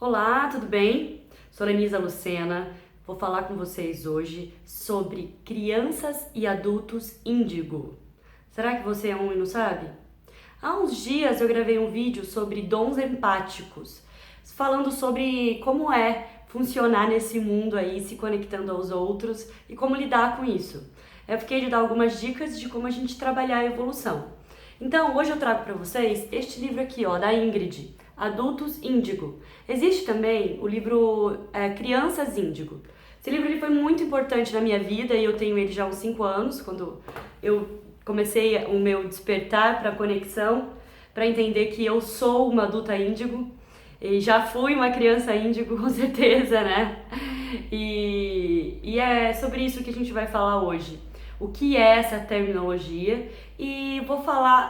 Olá, tudo bem? Sou Lenisa Lucena, vou falar com vocês hoje sobre crianças e adultos índigo. Será que você é um e não sabe? Há uns dias eu gravei um vídeo sobre dons empáticos, falando sobre como é funcionar nesse mundo aí, se conectando aos outros e como lidar com isso. Eu fiquei de dar algumas dicas de como a gente trabalhar a evolução. Então, hoje eu trago para vocês este livro aqui, ó, da Ingrid, Adultos Índigo. Existe também o livro Crianças Índigo. Esse livro ele foi muito importante na minha vida e eu tenho ele já há uns 5 anos, quando eu comecei o meu despertar para a conexão, para entender que eu sou uma adulta índigo e já fui uma criança índigo, com certeza, né? E é sobre isso que a gente vai falar hoje. O que é essa terminologia? E vou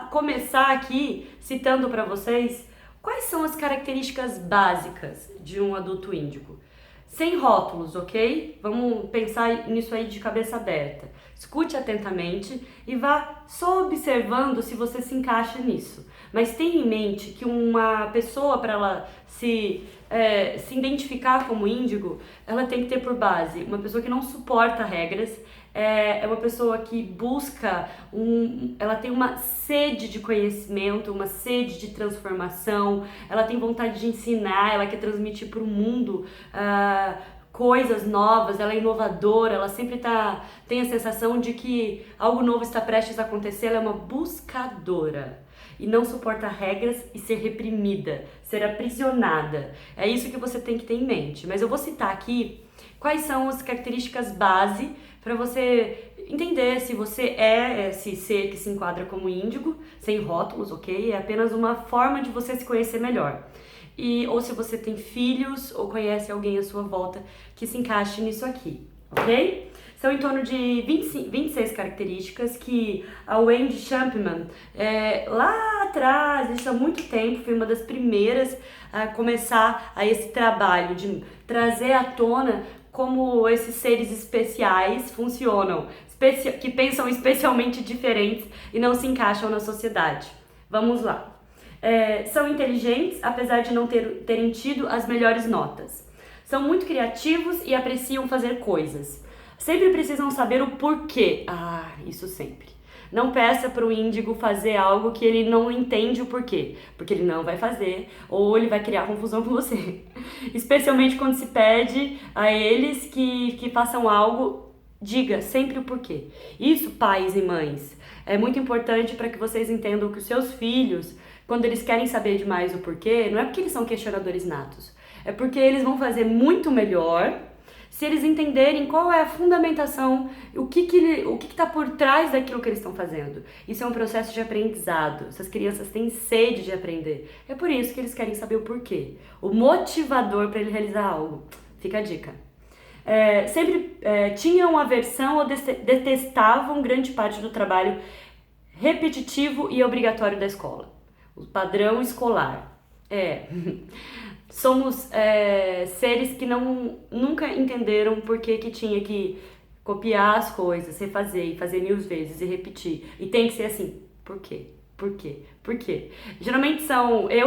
começar aqui citando para vocês quais são as características básicas de um adulto índigo. Sem rótulos, ok? Vamos pensar nisso aí de cabeça aberta. Escute atentamente e vá só observando se você se encaixa nisso. Mas tenha em mente que uma pessoa, para ela se identificar como índigo, ela tem que ter por base uma pessoa que não suporta regras, é uma pessoa que busca, ela tem uma sede de conhecimento, uma sede de transformação, ela tem vontade de ensinar, ela quer transmitir para o mundo coisas novas, ela é inovadora, ela sempre tem a sensação de que algo novo está prestes a acontecer, ela é uma buscadora. E não suporta regras e ser reprimida, ser aprisionada. É isso que você tem que ter em mente. Mas eu vou citar aqui quais são as características base para você entender se você é esse ser que se enquadra como índigo, sem rótulos, ok? É apenas uma forma de você se conhecer melhor. Ou se você tem filhos ou conhece alguém à sua volta que se encaixe nisso aqui, ok? São em torno de 26 características que a Wendy Champman, lá atrás, isso há muito tempo, foi uma das primeiras a começar esse trabalho de trazer à tona como esses seres especiais funcionam, que pensam especialmente diferentes e não se encaixam na sociedade. Vamos lá. São inteligentes, apesar de não terem tido as melhores notas. São muito criativos e apreciam fazer coisas. Sempre precisam saber o porquê. Isso sempre. Não peça para o índigo fazer algo que ele não entende o porquê, porque ele não vai fazer ou ele vai criar confusão com você. Especialmente quando se pede a eles que façam algo, diga sempre o porquê. Isso, pais e mães, é muito importante para que vocês entendam que os seus filhos, quando eles querem saber demais o porquê, não é porque eles são questionadores natos, é porque eles vão fazer muito melhor se eles entenderem qual é a fundamentação, o que está por trás daquilo que eles estão fazendo. Isso é um processo de aprendizado. Essas crianças têm sede de aprender. É por isso que eles querem saber o porquê. O motivador para ele realizar algo. Fica a dica. Sempre tinham aversão ou detestavam grande parte do trabalho repetitivo e obrigatório da escola. O padrão escolar. Somos seres que nunca entenderam por que tinha que copiar as coisas, refazer e fazer 1000 vezes e repetir. E tem que ser assim. Por quê? Por quê? Por quê? Geralmente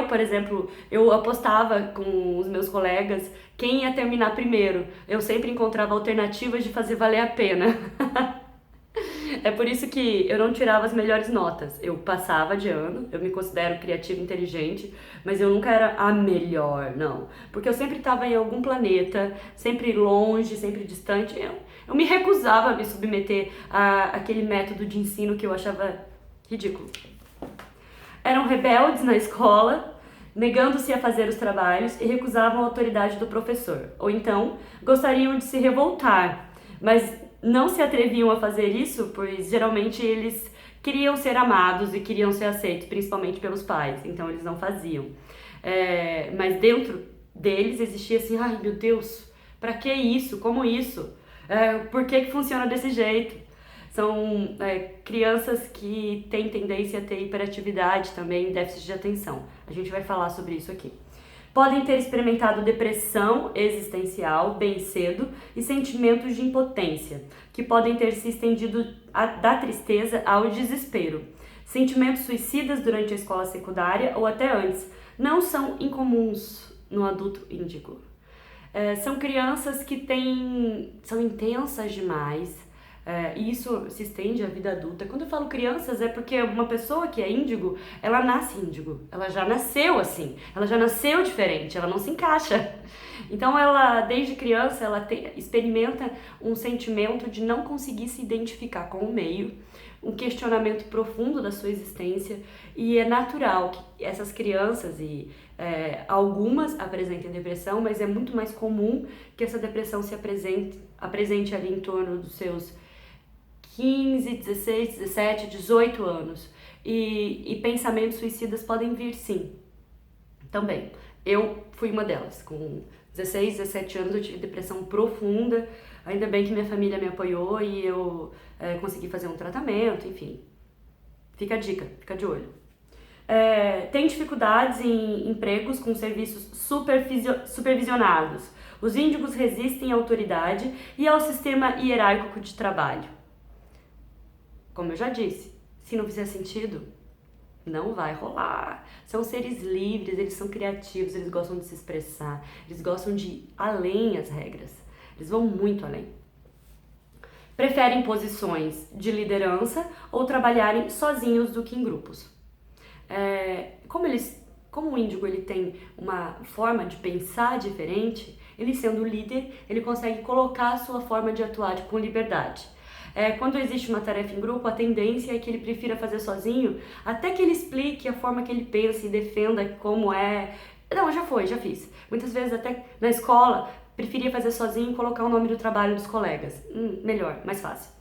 por exemplo, eu apostava com os meus colegas quem ia terminar primeiro. Eu sempre encontrava alternativas de fazer valer a pena. É por isso que eu não tirava as melhores notas. Eu passava de ano, eu me considero criativa e inteligente, mas eu nunca era a melhor, não. Porque eu sempre estava em algum planeta, sempre longe, sempre distante. Eu me recusava a me submeter àquele método de ensino que eu achava ridículo. Eram rebeldes na escola, negando-se a fazer os trabalhos e recusavam a autoridade do professor. Ou então, gostariam de se revoltar, mas não se atreviam a fazer isso, pois geralmente eles queriam ser amados e queriam ser aceitos, principalmente pelos pais, então eles não faziam. Mas dentro deles existia assim, ai meu Deus, pra que isso? Como isso? Por que funciona desse jeito? São crianças que têm tendência a ter hiperatividade também, déficit de atenção. A gente vai falar sobre isso aqui. Podem ter experimentado depressão existencial bem cedo e sentimentos de impotência, que podem ter se estendido da tristeza ao desespero. Sentimentos suicidas durante a escola secundária ou até antes não são incomuns no adulto índigo. São crianças que são intensas demais, e isso se estende à vida adulta. Quando eu falo crianças, é porque uma pessoa que é índigo, ela nasce índigo, ela já nasceu assim, ela já nasceu diferente, ela não se encaixa. Então ela, desde criança, ela experimenta um sentimento de não conseguir se identificar com o meio, um questionamento profundo da sua existência, e é natural que essas crianças, algumas apresentem depressão, mas é muito mais comum que essa depressão se apresente ali em torno dos seus 15, 16, 17, 18 anos. E pensamentos suicidas podem vir sim, também. Eu fui uma delas. Com 16, 17 anos eu tive depressão profunda. Ainda bem que minha família me apoiou e eu consegui fazer um tratamento, enfim. Fica a dica, fica de olho. Tem dificuldades em empregos com serviços supervisionados. Os índigos resistem à autoridade e ao sistema hierárquico de trabalho. Como eu já disse, se não fizer sentido, não vai rolar. São seres livres, eles são criativos, eles gostam de se expressar, eles gostam de ir além as regras. Eles vão muito além. Preferem posições de liderança ou trabalharem sozinhos do que em grupos. Como o índigo ele tem uma forma de pensar diferente, ele sendo líder, ele consegue colocar a sua forma de atuar com liberdade. Quando existe uma tarefa em grupo, a tendência é que ele prefira fazer sozinho, até que ele explique a forma que ele pensa e defenda como é. Não, já fiz. Muitas vezes até na escola, preferia fazer sozinho e colocar o nome do trabalho dos colegas. Melhor, mais fácil.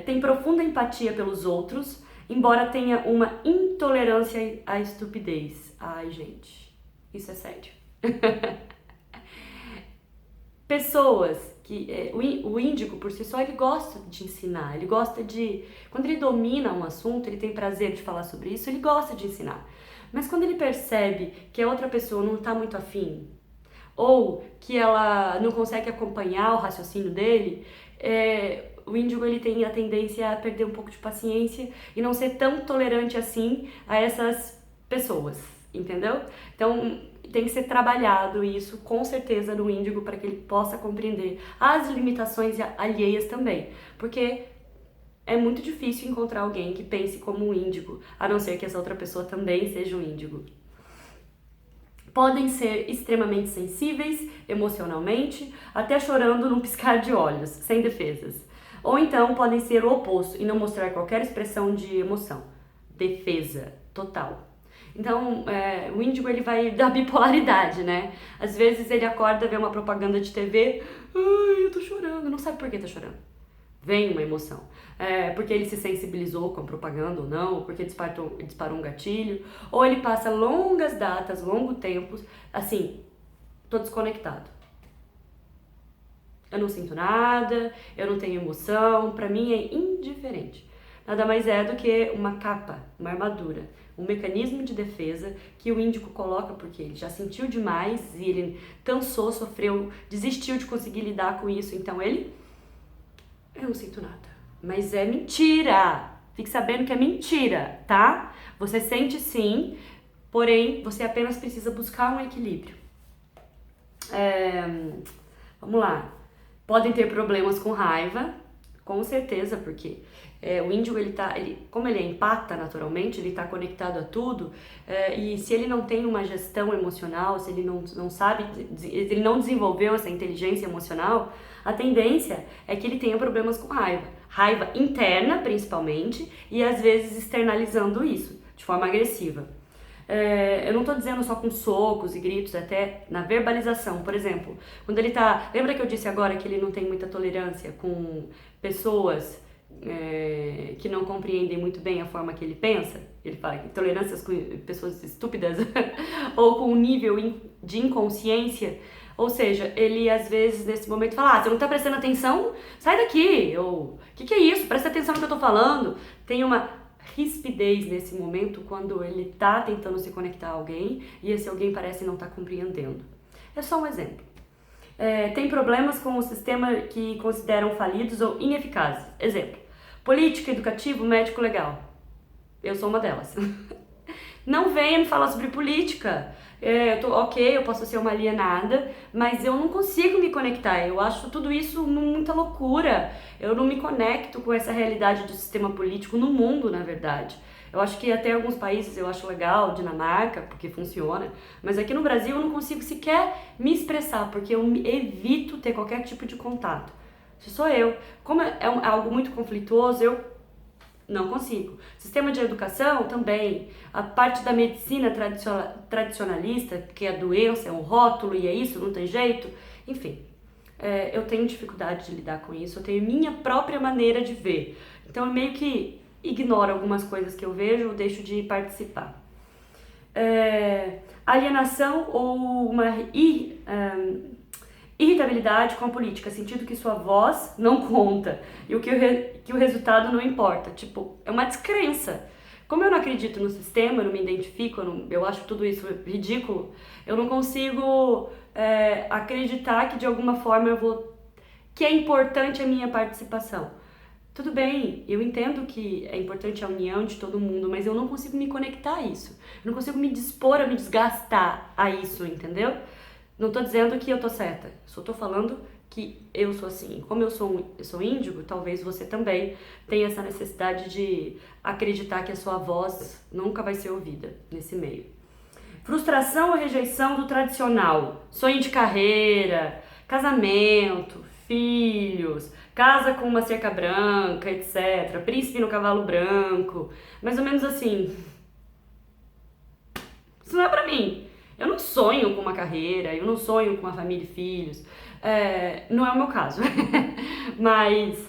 Tem profunda empatia pelos outros, embora tenha uma intolerância à estupidez. Ai, gente, isso é sério. Pessoas que o índigo por si só, ele gosta de ensinar, ele gosta de, quando ele domina um assunto, ele tem prazer de falar sobre isso, ele gosta de ensinar. Mas quando ele percebe que a outra pessoa não está muito afim, ou que ela não consegue acompanhar o raciocínio dele, o índigo ele tem a tendência a perder um pouco de paciência e não ser tão tolerante assim a essas pessoas, entendeu? Então tem que ser trabalhado isso com certeza no índigo para que ele possa compreender as limitações alheias também, porque é muito difícil encontrar alguém que pense como um índigo, a não ser que essa outra pessoa também seja um índigo. Podem ser extremamente sensíveis emocionalmente, até chorando num piscar de olhos, sem defesas. Ou então podem ser o oposto e não mostrar qualquer expressão de emoção. Defesa total. Então, o índigo ele vai da bipolaridade, né? Às vezes ele acorda, vê uma propaganda de TV, ai, eu tô chorando, não sabe por que tá chorando. Vem uma emoção. Porque ele se sensibilizou com a propaganda ou não, porque disparou um gatilho, ou ele passa longas datas, longos tempos, assim, tô desconectado. Eu não sinto nada, eu não tenho emoção, pra mim é indiferente. Nada mais é do que uma capa, uma armadura, um mecanismo de defesa que o índigo coloca porque ele já sentiu demais e ele cansou, sofreu, desistiu de conseguir lidar com isso, então eu não sinto nada. Mas é mentira! Fique sabendo que é mentira, tá? Você sente sim, porém você apenas precisa buscar um equilíbrio. Vamos lá. Podem ter problemas com raiva, com certeza, porque o índigo, como ele é empata naturalmente, ele está conectado a tudo, e se ele não tem uma gestão emocional, se ele não sabe, ele não desenvolveu essa inteligência emocional, a tendência é que ele tenha problemas com raiva. Raiva interna, principalmente, e às vezes externalizando isso, de forma agressiva. Eu não estou dizendo só com socos e gritos, até na verbalização. Por exemplo, quando ele tá... Lembra que eu disse agora que ele não tem muita tolerância com pessoas que não compreendem muito bem a forma que ele pensa? Ele fala que tolerâncias com pessoas estúpidas ou com um nível de inconsciência. Ou seja, ele às vezes nesse momento fala, você não tá prestando atenção? Sai daqui! Ou, que é isso? Presta atenção no que eu tô falando. Tem uma rispidez nesse momento quando ele tá tentando se conectar a alguém e esse alguém parece não estar compreendendo. É só um exemplo. Tem problemas com o sistema que consideram falidos ou ineficazes. Exemplo, política, educativo, médico, legal. Eu sou uma delas. Não venha me falar sobre política. Ok, eu posso ser uma alienada, mas eu não consigo me conectar. Eu acho tudo isso muita loucura. Eu não me conecto com essa realidade do sistema político no mundo, na verdade. Eu acho que até alguns países eu acho legal, Dinamarca, porque funciona, mas aqui no Brasil eu não consigo sequer me expressar, porque eu evito ter qualquer tipo de contato. Se sou eu. Como é algo muito conflituoso, eu não consigo. Sistema de educação também. A parte da medicina tradicionalista, que a doença é um rótulo e é isso, não tem jeito. Enfim, eu tenho dificuldade de lidar com isso. Eu tenho minha própria maneira de ver. Então eu meio que ignoro algumas coisas que eu vejo ou deixo de participar. Alienação ou uma irritabilidade com a política, sentido que sua voz não conta e que o resultado não importa. Tipo, é uma descrença. Como eu não acredito no sistema, eu não me identifico, eu acho tudo isso ridículo, eu não consigo acreditar que de alguma forma que é importante a minha participação. Tudo bem, eu entendo que é importante a união de todo mundo, mas eu não consigo me conectar a isso. Eu não consigo me dispor a me desgastar a isso, entendeu? Não tô dizendo que eu tô certa, só tô falando que eu sou assim. Como eu sou índigo, talvez você também tenha essa necessidade de acreditar que a sua voz nunca vai ser ouvida nesse meio. Frustração ou rejeição do tradicional, sonho de carreira, casamento, filhos, casa com uma cerca branca, etc. Príncipe no cavalo branco, mais ou menos assim. Isso não é pra mim. Eu não sonho com uma carreira, eu não sonho com uma família e filhos. Não é o meu caso. Mas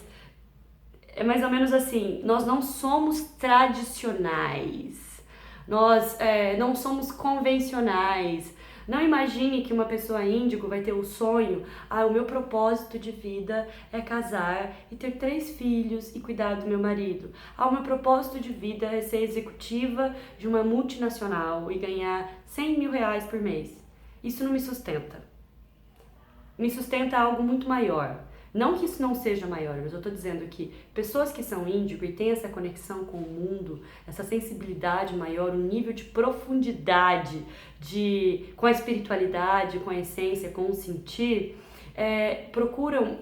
é mais ou menos assim, nós não somos tradicionais. Nós não somos convencionais. Não imagine que uma pessoa índigo vai ter o sonho, o meu propósito de vida é casar e ter 3 filhos e cuidar do meu marido. O meu propósito de vida é ser executiva de uma multinacional e ganhar 100 mil reais por mês. Isso não me sustenta. Me sustenta algo muito maior. Não que isso não seja maior, mas eu tô dizendo que pessoas que são índigo e têm essa conexão com o mundo, essa sensibilidade maior, um nível de profundidade com a espiritualidade, com a essência, com o sentir, procuram.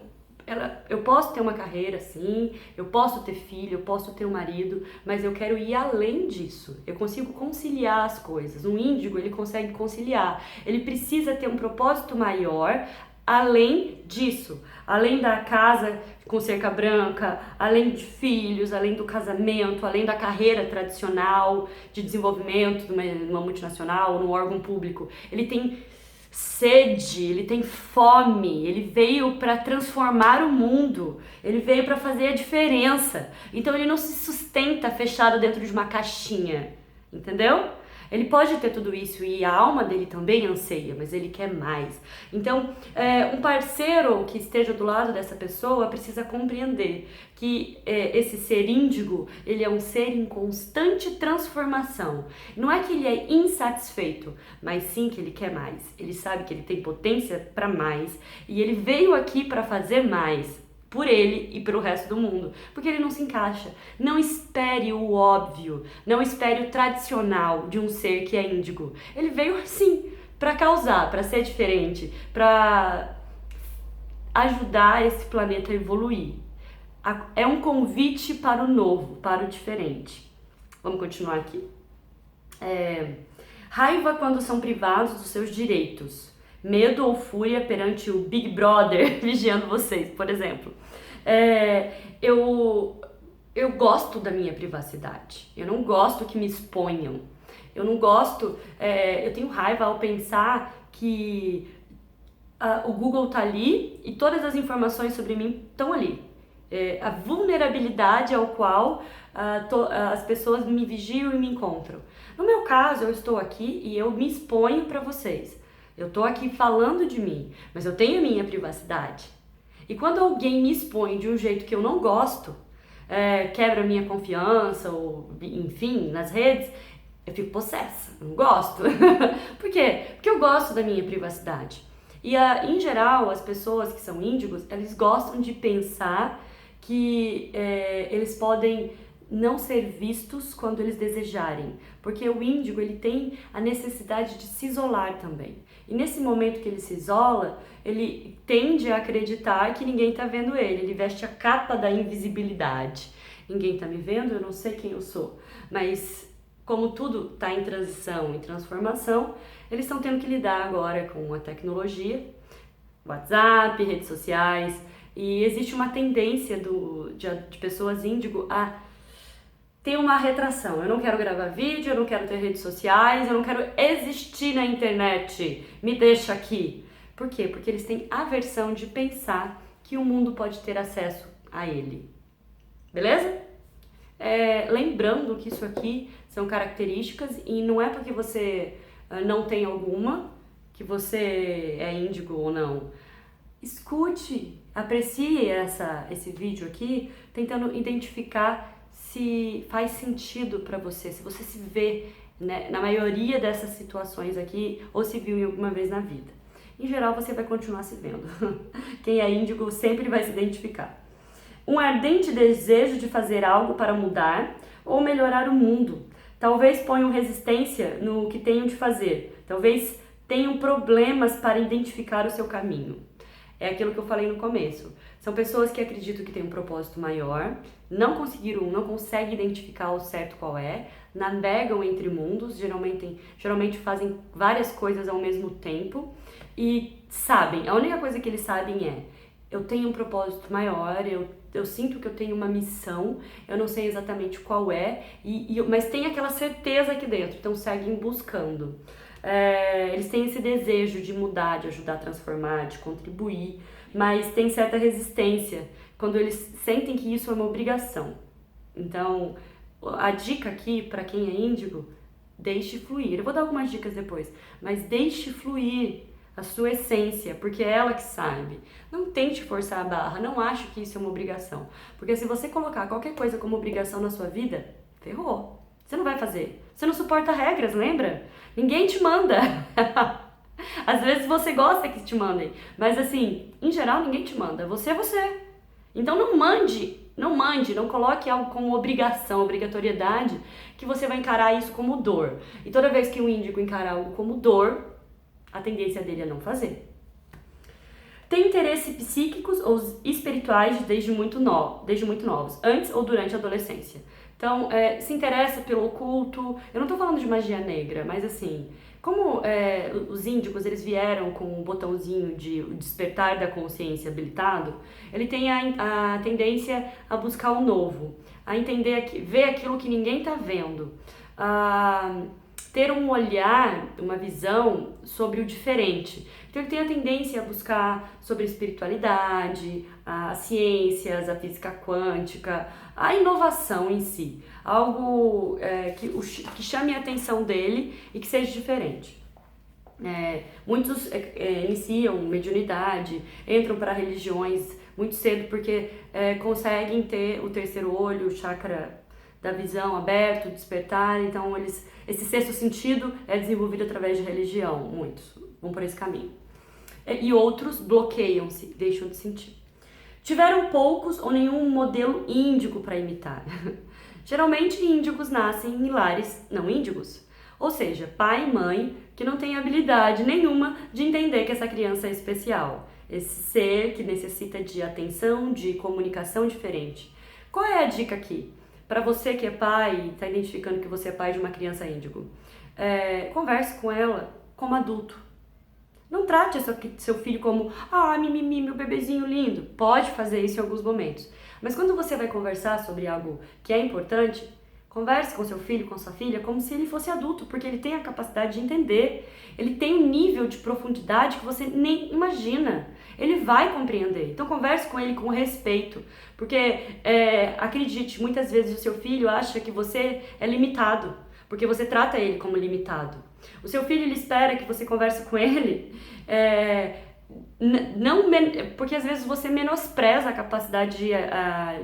Eu posso ter uma carreira, sim, eu posso ter filho, eu posso ter um marido, mas eu quero ir além disso. Eu consigo conciliar as coisas. Um índigo, ele consegue conciliar. Ele precisa ter um propósito maior. Além disso, além da casa com cerca branca, além de filhos, além do casamento, além da carreira tradicional de desenvolvimento numa multinacional ou num órgão público, ele tem sede, ele tem fome, ele veio para transformar o mundo, ele veio para fazer a diferença. Então ele não se sustenta fechado dentro de uma caixinha, entendeu? Ele pode ter tudo isso e a alma dele também anseia, mas ele quer mais. Então, um parceiro que esteja do lado dessa pessoa precisa compreender que esse ser índigo, ele é um ser em constante transformação. Não é que ele é insatisfeito, mas sim que ele quer mais. Ele sabe que ele tem potência para mais e ele veio aqui para fazer mais. Por ele e pelo resto do mundo, porque ele não se encaixa. Não espere o óbvio, não espere o tradicional de um ser que é índigo. Ele veio assim, para causar, para ser diferente, para ajudar esse planeta a evoluir. É um convite para o novo, para o diferente. Vamos continuar aqui. Raiva quando são privados dos seus direitos. Medo ou fúria perante o Big Brother vigiando vocês, por exemplo. Eu gosto da minha privacidade. Eu não gosto que me exponham. Eu não gosto... eu tenho raiva ao pensar que o Google tá ali e todas as informações sobre mim estão ali. A vulnerabilidade ao qual as pessoas me vigiam e me encontram. No meu caso, eu estou aqui e eu me exponho para vocês. Eu tô aqui falando de mim, mas eu tenho a minha privacidade. E quando alguém me expõe de um jeito que eu não gosto, quebra a minha confiança, ou enfim, nas redes, eu fico possessa, eu não gosto. Por quê? Porque eu gosto da minha privacidade. E em geral, as pessoas que são índigos, eles gostam de pensar que eles podem não ser vistos quando eles desejarem, porque o índigo ele tem a necessidade de se isolar também. E nesse momento que ele se isola, ele tende a acreditar que ninguém está vendo ele, ele veste a capa da invisibilidade. Ninguém está me vendo, eu não sei quem eu sou, mas como tudo está em transição e transformação, eles estão tendo que lidar agora com a tecnologia, WhatsApp, redes sociais, e existe uma tendência de pessoas índigo a ter uma retração. Eu não quero gravar vídeo, eu não quero ter redes sociais, eu não quero existir na internet, me deixa aqui. Por quê? Porque eles têm aversão de pensar que o mundo pode ter acesso a ele. Beleza? Lembrando que isso aqui são características e não é porque você não tem alguma que você é índigo ou não. Escute, aprecie esse vídeo aqui, tentando identificar se faz sentido para você, se você se vê, né, na maioria dessas situações aqui ou se viu em alguma vez na vida. Em geral, você vai continuar se vendo. Quem é índigo sempre vai se identificar. Um ardente desejo de fazer algo para mudar ou melhorar o mundo. Talvez ponham resistência no que tenham de fazer. Talvez tenham problemas para identificar o seu caminho. É aquilo que eu falei no começo. São pessoas que acreditam que tem um propósito maior, não conseguem identificar ao certo qual é, navegam entre mundos, geralmente fazem várias coisas ao mesmo tempo e sabem, a única coisa que eles sabem é: eu tenho um propósito maior, eu sinto que eu tenho uma missão, eu não sei exatamente qual é, mas tem aquela certeza aqui dentro, então seguem buscando. Eles têm esse desejo de mudar, de ajudar a transformar, de contribuir, mas tem certa resistência quando eles sentem que isso é uma obrigação. Então, a dica aqui para quem é índigo: deixe fluir. Eu vou dar algumas dicas depois, mas deixe fluir a sua essência, porque é ela que sabe. Não tente forçar a barra, não ache que isso é uma obrigação, porque se você colocar qualquer coisa como obrigação na sua vida, ferrou. Você não vai fazer. Você não suporta regras, lembra? Ninguém te manda. Às vezes você gosta que te mandem, mas assim, em geral ninguém te manda. Você é você. Então não coloque algo como obrigação, obrigatoriedade, que você vai encarar isso como dor. E toda vez que um índigo encarar algo como dor, a tendência dele é não fazer. Tem interesses psíquicos ou espirituais desde muito novos, antes ou durante a adolescência. Então, se interessa pelo oculto. Eu não tô falando de magia negra, mas assim, como os índicos eles vieram com um botãozinho de despertar da consciência habilitado, ele tem a tendência a buscar o novo, a entender, ver aquilo que ninguém tá vendo, a ter um olhar, uma visão sobre o diferente. Então ele tem a tendência a buscar sobre a espiritualidade, as ciências, a física quântica, a inovação em si. Algo que chame a atenção dele e que seja diferente. Muitos iniciam mediunidade, entram para religiões muito cedo porque conseguem ter o terceiro olho, o chakra da visão aberto, despertar. Então esse sexto sentido é desenvolvido através de religião, muitos vão por esse caminho. E outros bloqueiam-se, deixam de sentir. Tiveram poucos ou nenhum modelo índigo para imitar. Geralmente índigos nascem em lares não índigos, ou seja, pai e mãe que não têm habilidade nenhuma de entender que essa criança é especial, esse ser que necessita de atenção, de comunicação diferente. Qual é a dica aqui? Para você que é pai e está identificando que você é pai de uma criança índigo, converse com ela como adulto. Não trate seu filho como, mimimi, meu bebezinho lindo. Pode fazer isso em alguns momentos. Mas quando você vai conversar sobre algo que é importante, converse com seu filho, com sua filha, como se ele fosse adulto, porque ele tem a capacidade de entender. Ele tem um nível de profundidade que você nem imagina. Ele vai compreender. Então converse com ele com respeito, porque acredite, muitas vezes o seu filho acha que você é limitado, porque você trata ele como limitado. O seu filho ele espera que você converse com ele, porque às vezes você menospreza a capacidade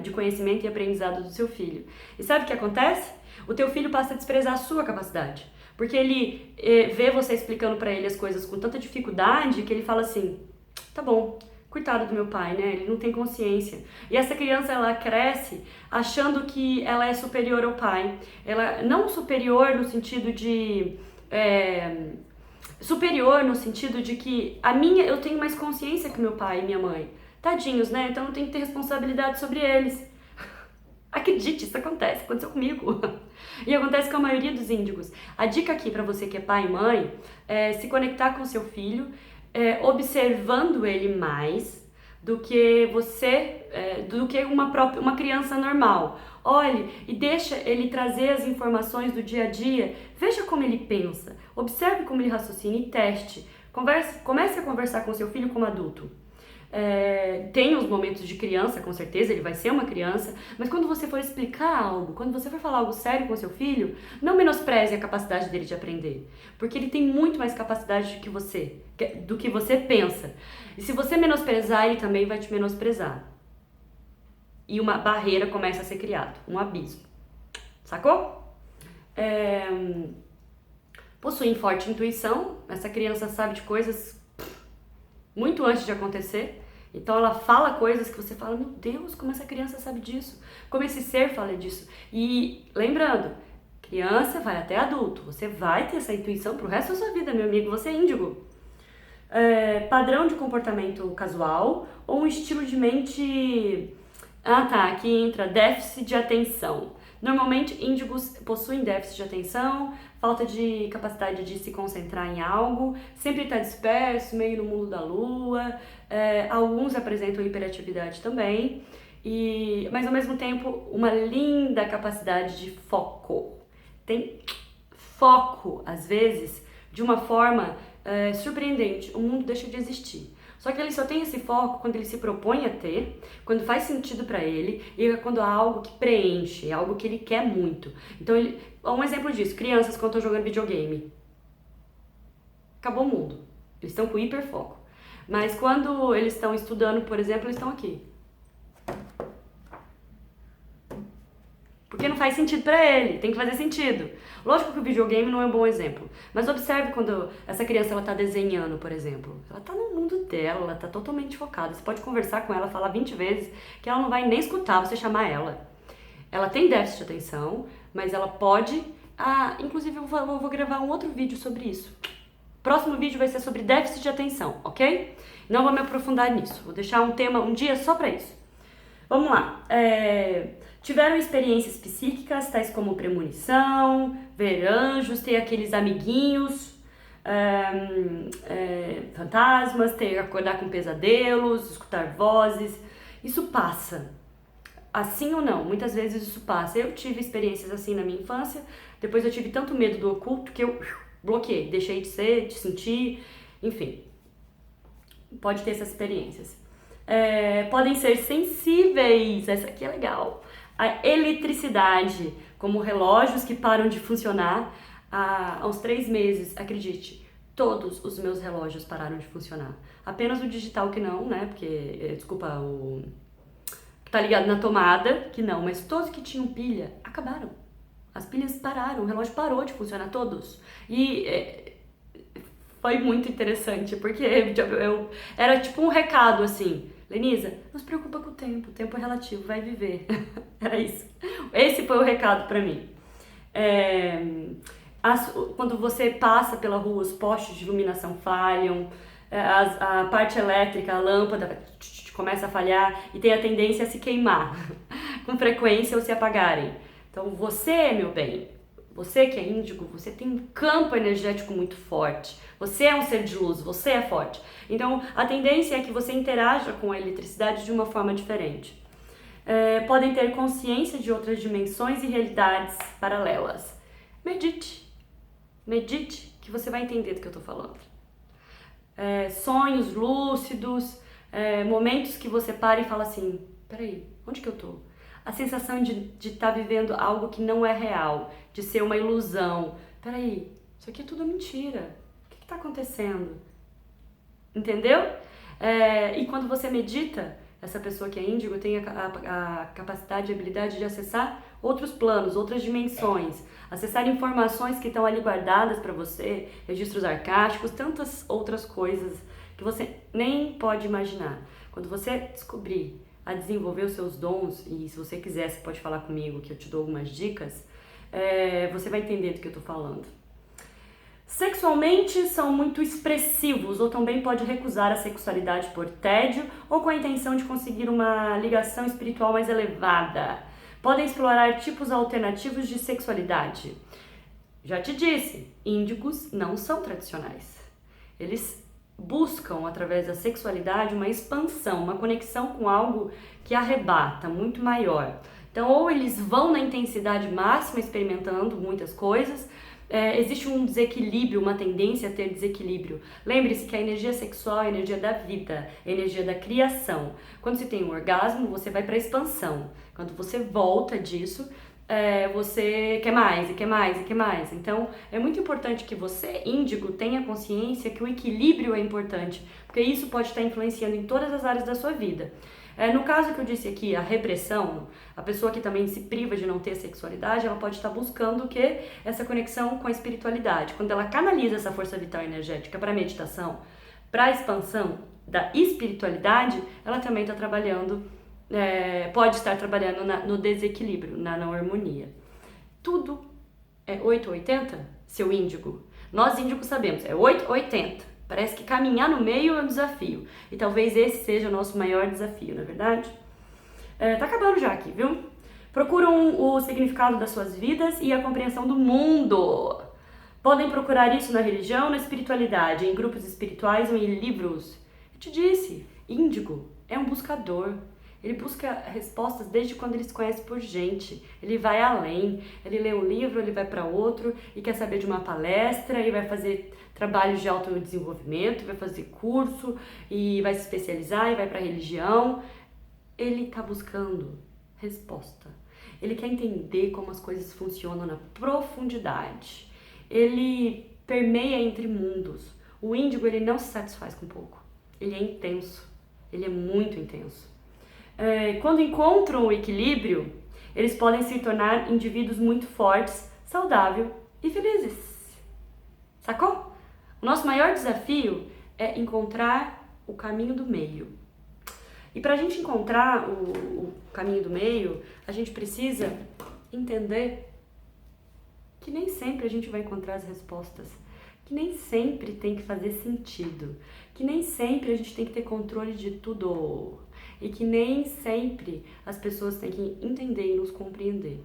de conhecimento e aprendizado do seu filho. E sabe o que acontece? O teu filho passa a desprezar a sua capacidade, porque ele vê você explicando para ele as coisas com tanta dificuldade que ele fala assim: tá bom, Coitado do meu pai, né? Ele não tem consciência. E essa criança, ela cresce achando que ela é superior ao pai. Ela não superior no sentido de... superior no sentido de que eu tenho mais consciência que meu pai e minha mãe. Tadinhos, né? Então eu tenho que ter responsabilidade sobre eles. Acredite, isso aconteceu comigo. E acontece com a maioria dos índigos. A dica aqui para você que é pai e mãe é se conectar com seu filho, observando ele mais do que uma criança normal. Olhe e deixa ele trazer as informações do dia a dia. Veja como ele pensa, observe como ele raciocina e teste. Comece a conversar com seu filho como adulto. Tem os momentos de criança, com certeza, ele vai ser uma criança, mas quando você for explicar algo, quando você for falar algo sério com seu filho, não menospreze a capacidade dele de aprender, porque ele tem muito mais capacidade do que você pensa. E se você menosprezar, ele também vai te menosprezar. E uma barreira começa a ser criada, um abismo. Sacou? Possuem forte intuição, essa criança sabe de coisas muito antes de acontecer. Então ela fala coisas que você fala, meu Deus, como essa criança sabe disso? Como esse ser fala disso? E lembrando, criança vai até adulto, você vai ter essa intuição pro resto da sua vida, meu amigo, você é índigo. Padrão de comportamento casual ou um estilo de mente... aqui entra déficit de atenção. Normalmente, índigos possuem déficit de atenção, falta de capacidade de se concentrar em algo, sempre está disperso, meio no mundo da lua. Alguns apresentam hiperatividade também, mas ao mesmo tempo uma linda capacidade de foco. Tem foco, às vezes, de uma forma surpreendente. O mundo deixa de existir. Só que ele só tem esse foco quando ele se propõe a ter, quando faz sentido pra ele e quando há algo que preenche, é algo que ele quer muito. Então, um exemplo disso, crianças quando estão jogando videogame. Acabou o mundo. Eles estão com hiperfoco. Mas quando eles estão estudando, por exemplo, eles estão aqui. Porque não faz sentido pra ele, tem que fazer sentido. Lógico que o videogame não é um bom exemplo, mas observe quando essa criança ela tá desenhando, por exemplo. Ela tá no mundo dela, ela tá totalmente focada. Você pode conversar com ela, falar 20 vezes, que ela não vai nem escutar você chamar ela. Ela tem déficit de atenção, mas ela pode... inclusive eu vou gravar um outro vídeo sobre isso. Próximo vídeo vai ser sobre déficit de atenção, ok? Não vou me aprofundar nisso, vou deixar um dia só pra isso. Vamos lá. Tiveram experiências psíquicas, tais como premonição, ver anjos, ter aqueles amiguinhos, fantasmas, acordar com pesadelos, escutar vozes. Isso passa. Assim ou não, muitas vezes isso passa. Eu tive experiências assim na minha infância, depois eu tive tanto medo do oculto que eu bloqueei, deixei de sentir, enfim. Pode ter essas experiências. Podem ser sensíveis, essa aqui é legal. A eletricidade, como relógios que param de funcionar há uns 3 meses, acredite, todos os meus relógios pararam de funcionar. Apenas o digital que não, né, porque, desculpa, o que tá ligado na tomada, que não, mas todos que tinham pilha, acabaram. As pilhas pararam, o relógio parou de funcionar, todos. E foi muito interessante, porque era tipo um recado, assim... Lenisa, não se preocupa com o tempo é relativo, vai viver. Era isso. Esse foi o recado pra mim. Quando você passa pela rua, os postes de iluminação falham, a parte elétrica, a lâmpada começa a falhar e tem a tendência a se queimar com frequência ou se apagarem. Então você, meu bem, você que é índigo, você tem um campo energético muito forte. Você é um ser de luz, você é forte. Então, a tendência é que você interaja com a eletricidade de uma forma diferente. Podem ter consciência de outras dimensões e realidades paralelas. Medite. Medite, que você vai entender do que eu tô falando. Sonhos lúcidos, momentos que você para e fala assim, peraí, onde que eu tô? A sensação de estar vivendo algo que não é real, de ser uma ilusão. Peraí, isso aqui é tudo mentira. O que está acontecendo? Entendeu? E quando você medita, essa pessoa que é índigo tem a capacidade e habilidade de acessar outros planos, outras dimensões, acessar informações que estão ali guardadas para você, registros arcásticos, tantas outras coisas que você nem pode imaginar. Quando você descobrir a desenvolver os seus dons, e se você quiser, você pode falar comigo que eu te dou algumas dicas, você vai entender do que eu tô falando. Sexualmente são muito expressivos ou também pode recusar a sexualidade por tédio ou com a intenção de conseguir uma ligação espiritual mais elevada. Podem explorar tipos alternativos de sexualidade. Já te disse, índigos não são tradicionais. Eles buscam, através da sexualidade, uma expansão, uma conexão com algo que arrebata, muito maior. Então, ou eles vão na intensidade máxima, experimentando muitas coisas, existe um desequilíbrio, uma tendência a ter desequilíbrio. Lembre-se que a energia sexual é a energia da vida, é a energia da criação. Quando você tem um orgasmo, você vai para a expansão. Quando você volta disso, você quer mais, e quer mais, e quer mais. Então, é muito importante que você, índigo, tenha consciência que o equilíbrio é importante, porque isso pode estar influenciando em todas as áreas da sua vida. No caso que eu disse aqui, a repressão, a pessoa que também se priva de não ter sexualidade, ela pode estar buscando o quê? Essa conexão com a espiritualidade. Quando ela canaliza essa força vital energética para a meditação, para a expansão da espiritualidade, ela também está trabalhando, pode estar trabalhando no desequilíbrio, na não harmonia. Tudo é 8 ou 80, seu índigo. Nós índigos sabemos, é 8 ou 80. Parece que caminhar no meio é um desafio. E talvez esse seja o nosso maior desafio, não é verdade? Tá acabando já aqui, viu? Procuram o significado das suas vidas e a compreensão do mundo. Podem procurar isso na religião, na espiritualidade, em grupos espirituais ou em livros. Eu te disse, índigo é um buscador. Ele busca respostas desde quando ele se conhece por gente. Ele vai além. Ele lê um livro, ele vai para outro e quer saber de uma palestra e vai fazer trabalhos de autodesenvolvimento, vai fazer curso e vai se especializar e vai para a religião. Ele está buscando resposta. Ele quer entender como as coisas funcionam na profundidade. Ele permeia entre mundos. O índigo, ele não se satisfaz com pouco. Ele é intenso. Ele é muito intenso. Quando encontram o equilíbrio, eles podem se tornar indivíduos muito fortes, saudáveis e felizes. Sacou? O nosso maior desafio é encontrar o caminho do meio. E para a gente encontrar o caminho do meio, a gente precisa entender que nem sempre a gente vai encontrar as respostas, que nem sempre tem que fazer sentido, que nem sempre a gente tem que ter controle de tudo e que nem sempre as pessoas têm que entender e nos compreender.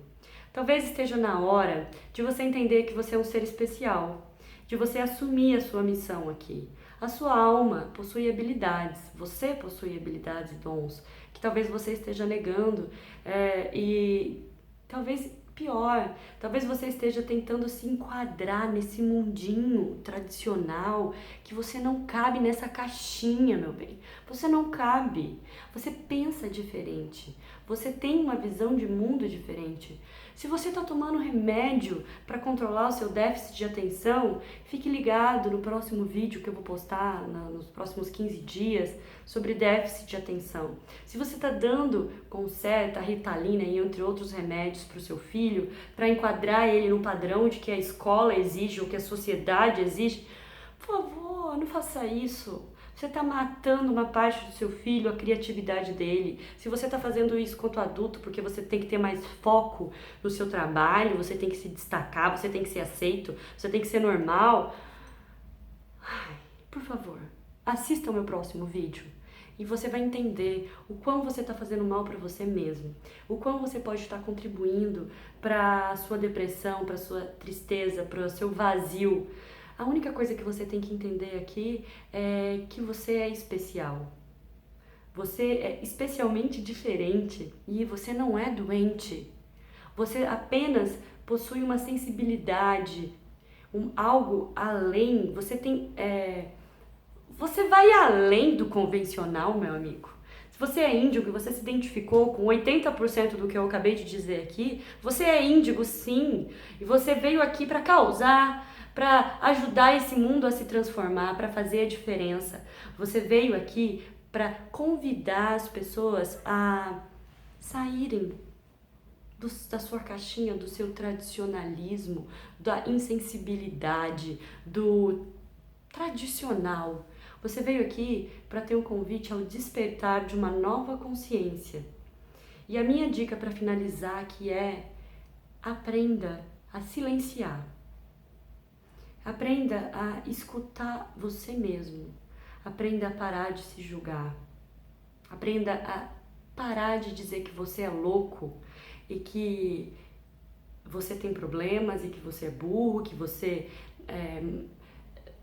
Talvez esteja na hora de você entender que você é um ser especial, de você assumir a sua missão aqui. A sua alma possui habilidades, você possui habilidades e dons que talvez você esteja negando e talvez pior, talvez você esteja tentando se enquadrar nesse mundinho tradicional que você não cabe nessa caixinha, meu bem. Você não cabe. Você pensa diferente. Você tem uma visão de mundo diferente. Se você está tomando remédio para controlar o seu déficit de atenção, fique ligado no próximo vídeo que eu vou postar nos próximos 15 dias sobre déficit de atenção. Se você está dando Concerta, Ritalina e entre outros remédios para o seu filho, para enquadrar ele no padrão de que a escola exige ou que a sociedade exige, por favor, não faça isso. Você está matando uma parte do seu filho, a criatividade dele. Se você está fazendo isso quanto adulto, porque você tem que ter mais foco no seu trabalho, você tem que se destacar, você tem que ser aceito, você tem que ser normal. Ai, por favor, assista ao meu próximo vídeo e você vai entender o quão você está fazendo mal para você mesmo, o quão você pode estar contribuindo para a sua depressão, para a sua tristeza, para o seu vazio. A única coisa que você tem que entender aqui é que você é especial. Você é especialmente diferente e você não é doente. Você apenas possui uma sensibilidade, algo além. Você tem, você vai além do convencional, meu amigo. Se você é índigo e você se identificou com 80% do que eu acabei de dizer aqui, você é índigo sim. E você veio aqui para causar, para ajudar esse mundo a se transformar, para fazer a diferença. Você veio aqui para convidar as pessoas a saírem da sua caixinha, do seu tradicionalismo, da insensibilidade, do tradicional. Você veio aqui para ter um convite ao despertar de uma nova consciência. E a minha dica para finalizar aqui é: aprenda a silenciar. Aprenda a escutar você mesmo. Aprenda a parar de se julgar. Aprenda a parar de dizer que você é louco e que você tem problemas e que você é burro, que você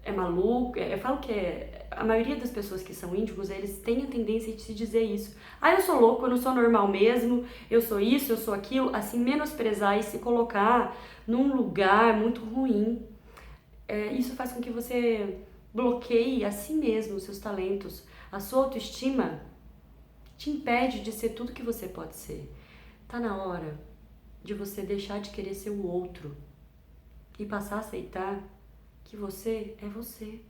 é maluco. Eu falo que a maioria das pessoas que são índigos, eles têm a tendência de se dizer isso. Ah, eu sou louco, eu não sou normal mesmo, eu sou isso, eu sou aquilo. Assim, menosprezar e se colocar num lugar muito ruim. Isso faz com que você bloqueie a si mesmo, os seus talentos. A sua autoestima te impede de ser tudo que você pode ser. Tá na hora de você deixar de querer ser o outro e passar a aceitar que você é você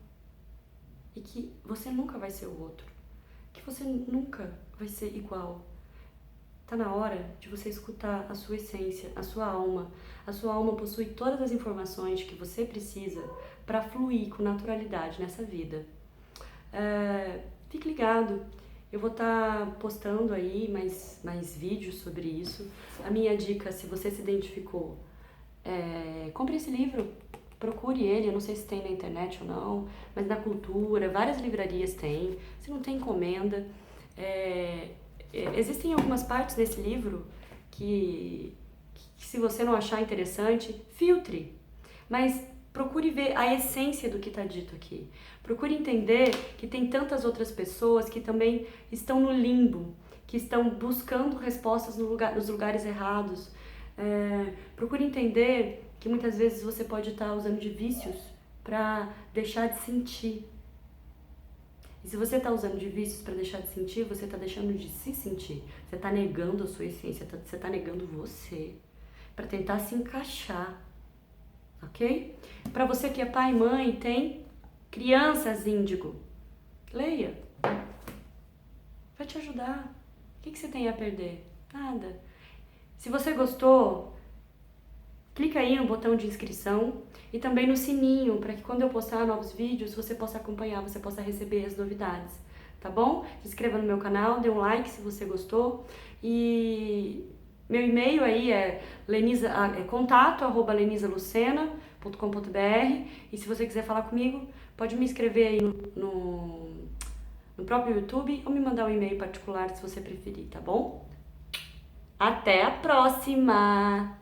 e que você nunca vai ser o outro, que você nunca vai ser igual. Tá na hora de você escutar a sua essência, a sua alma. A sua alma possui todas as informações que você precisa para fluir com naturalidade nessa vida. Fique ligado. Eu vou estar postando aí mais vídeos sobre isso. A minha dica, se você se identificou, compre esse livro, procure ele. Eu não sei se tem na internet ou não, mas na Cultura, várias livrarias tem. Se não tem, encomenda. Existem algumas partes desse livro que se você não achar interessante, filtre. Mas procure ver a essência do que está dito aqui. Procure entender que tem tantas outras pessoas que também estão no limbo, que estão buscando respostas nos lugares errados. Procure entender que muitas vezes você pode estar usando de vícios para deixar de sentir. E se você está usando de vícios para deixar de sentir, você está deixando de se sentir. Você está negando a sua essência, você está negando você para tentar se encaixar. Ok? Para você que é pai e mãe, tem Crianças Índigo. Leia. Vai te ajudar. O que você tem a perder? Nada. Se você gostou, clica aí no botão de inscrição e também no sininho, para que quando eu postar novos vídeos, você possa acompanhar, você possa receber as novidades. Tá bom? Se inscreva no meu canal, dê um like se você gostou. E meu e-mail aí é contato@lenisalucena.com.br. E se você quiser falar comigo, pode me escrever aí no próprio YouTube ou me mandar um e-mail particular se você preferir, tá bom? Até a próxima!